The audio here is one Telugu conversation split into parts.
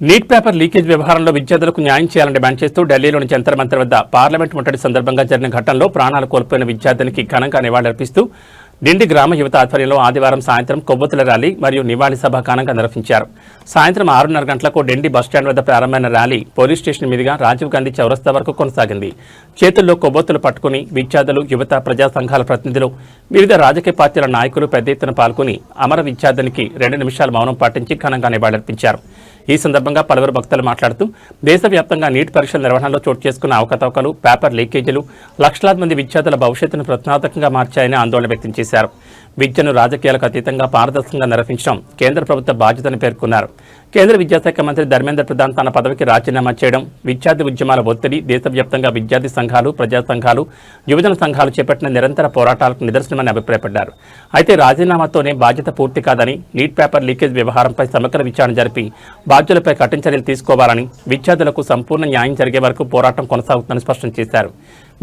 నీట్ పేపర్ లీకేజ్ వ్యవహారంలో విద్యార్థులకు న్యాయం చేయాలని డిమాండ్ చేస్తూ ఢిల్లీలోని జంతర్ మంతర్ వద్ద పార్లమెంట్ ముట్టడి సందర్భంగా జరిగిన ఘటనలో ప్రాణాలు కోల్పోయిన విద్యార్థినికి ఘనంగా నివాళులర్పిస్తూ డిండి గ్రామ యువత ఆధ్వర్యంలో ఆదివారం సాయంత్రం కొవ్వొత్తుల ర్యాలీ మరియు నివాళి సభ ఘనంగా నిర్వహించారు. సాయంత్రం 6:30 గంటలకు డిండి బస్టాండ్ వద్ద ప్రారంభమైన ర్యాలీ పోలీస్ స్టేషన్ మీదుగా రాజీవ్ గాంధీ చౌరస్తా వరకు కొనసాగింది. చేతుల్లో కొవ్వొత్తులు పట్టుకుని విద్యార్థులు, యువత, ప్రజా సంఘాల ప్రతినిధులు, వివిధ రాజకీయ పార్టీల నాయకులు పెద్ద ఎత్తున పాల్గొని అమర విద్యార్థినికి 2 నిమిషాల మౌనం పాటించి ఘనంగా నివాళులర్పించారు. ఈ సందర్భంగా పలువురు భక్తులు మాట్లాడుతూ దేశవ్యాప్తంగా నీట్ పరీక్షల నిర్వహణలో చోటు చేసుకున్న అవకతవకలు, పేపర్ లీకేజీలు లక్షలాది మంది విద్యార్థుల భవిష్యత్తును ప్రశ్నార్థకంగా మార్చాయని ఆందోళన వ్యక్తం చేశారు. విద్యను రాజకీయాలకు అతీతంగా పారదర్శకంగా నిర్వహించడం కేంద్ర ప్రభుత్వ బాధ్యతని పేర్కొన్నారు. కేంద్ర విద్యాశాఖ మంత్రి ధర్మేంద్ర ప్రధాన్ తన పదవికి రాజీనామా చేయడం విద్యార్థి ఉద్యమాల ఒత్తిడి, దేశవ్యాప్తంగా విద్యార్థి సంఘాలు, ప్రజా సంఘాలు, యువజన సంఘాలు చేపట్టిన నిరంతర పోరాటాలకు నిదర్శనమని అభిప్రాయపడ్డారు. అయితే రాజీనామాతోనే బాధ్యత పూర్తి కాదని, నీట్ పేపర్ లీకేజ్ వ్యవహారంపై సమగ్ర విచారణ జరిపి బాధ్యులపై కఠిన చర్యలు తీసుకోవాలని, విద్యార్థులకు సంపూర్ణ న్యాయం జరిగే వరకు పోరాటం కొనసాగుతుందని స్పష్టం చేశారు.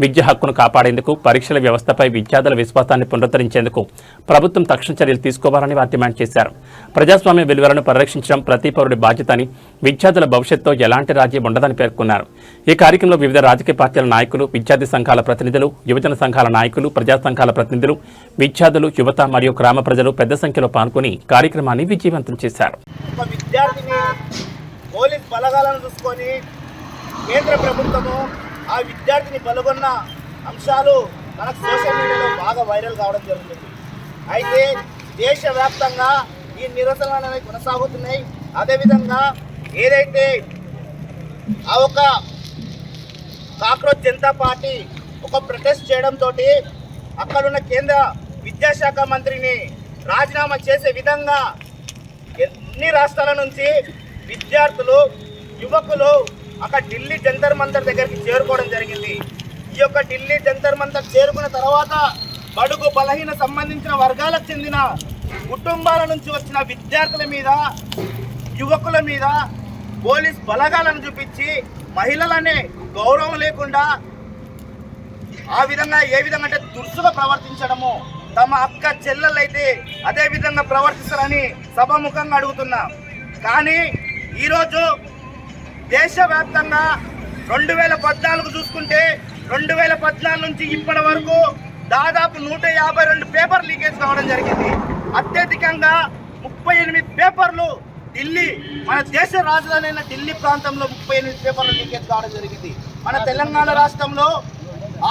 విద్య హక్కును కాపాడేందుకు, పరీక్షల వ్యవస్థపై విద్యార్థుల విశ్వాసాన్ని పునరుద్ధరించేందుకు ప్రభుత్వం తక్షణ చర్యలు తీసుకోవాలని వారు డిమాండ్ చేశారు. ప్రజాస్వామ్య విలువలను పరిరక్షించడం ప్రతి పౌరుడి బాధ్యత అని, విద్యార్థుల భవిష్యత్తుతో ఎలాంటి రాజీ ఉండదని పేర్కొన్నారు. ఈ కార్యక్రమంలో వివిధ రాజకీయ పార్టీల నాయకులు, విద్యార్థి సంఘాల ప్రతినిధులు, యువజన సంఘాల నాయకులు, ప్రజా సంఘాల ప్రతినిధులు, విద్యార్థులు, యువత మరియు గ్రామ ప్రజలు పెద్ద సంఖ్యలో పాల్గొని కార్యక్రమాన్ని విజయవంతం చేశారు. ఆ విద్యార్థిని బలగొన్న అంశాలు మనకు సోషల్ మీడియాలో బాగా వైరల్ కావడం జరుగుతుంది. అయితే దేశవ్యాప్తంగా ఈ నిరసనలు అనేవి కొనసాగుతున్నాయి. అదేవిధంగా ఏదైతే ఆ ఒక కాక్రోచ్ జనతా పార్టీ ఒక ప్రొటెస్ట్ చేయడంతో అక్కడున్న కేంద్ర విద్యాశాఖ మంత్రిని రాజీనామా చేసే విధంగా అన్ని రాష్ట్రాల నుంచి విద్యార్థులు, యువకులు అక్కడ ఢిల్లీ జంతర్ మంతర్ దగ్గరికి చేరుకోవడం జరిగింది. ఈ యొక్క ఢిల్లీ జంతర్ మంతర్ చేరుకున్న తర్వాత బడుగు బలహీన సంబంధించిన వర్గాలకు చెందిన కుటుంబాల నుంచి వచ్చిన విద్యార్థుల మీద, యువకుల మీద పోలీస్ బలగాలను చూపించి మహిళలనే గౌరవం లేకుండా ఆ విధంగా ఏ విధంగా అంటే దురుసుగా ప్రవర్తించడము, తమ అక్క చెల్లెలైతే అదే విధంగా ప్రవర్తిస్తారని సభాముఖంగా అడుగుతున్నా. కానీ ఈరోజు దేశవ్యాప్తంగా 2014 చూసుకుంటే 2014 నుంచి ఇప్పటి వరకు దాదాపు 152 పేపర్ లీకేజ్ కావడం జరిగింది. అత్యధికంగా 38 పేపర్లు ఢిల్లీ, మన దేశ రాజధాని అయిన ఢిల్లీ ప్రాంతంలో 38 పేపర్లు లీకేజ్ కావడం జరిగింది. మన తెలంగాణ రాష్ట్రంలో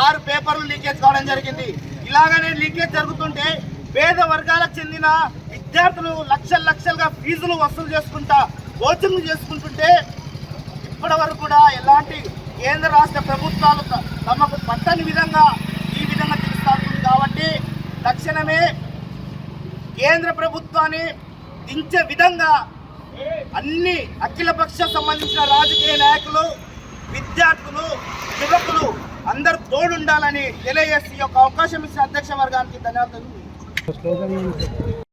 6 పేపర్లు లీకేజ్ కావడం జరిగింది. ఇలాగనే లీకేజ్ జరుగుతుంటే పేద వర్గాలకు చెందిన విద్యార్థులు లక్షలుగా ఫీజులు వసూలు చేసుకుంటా కోచింగ్ చేసుకుంటుంటే ఇప్పటి వరకు కూడా ఎలాంటి కేంద్ర రాష్ట్ర ప్రభుత్వాలు తమకు పట్టని విధంగా ఈ విధంగా తెలుస్తుంది. కాబట్టి తక్షణమే కేంద్ర ప్రభుత్వాన్ని దించే విధంగా అన్ని అఖిలపక్ష సంబంధించిన రాజకీయ నాయకులు, విద్యార్థులు, యువకులు అందరూ తోడుండాలని తెలియజేసి ఈ యొక్క అవకాశం ఇచ్చిన అధ్యక్ష వర్గానికి ధన్యవాదాలు.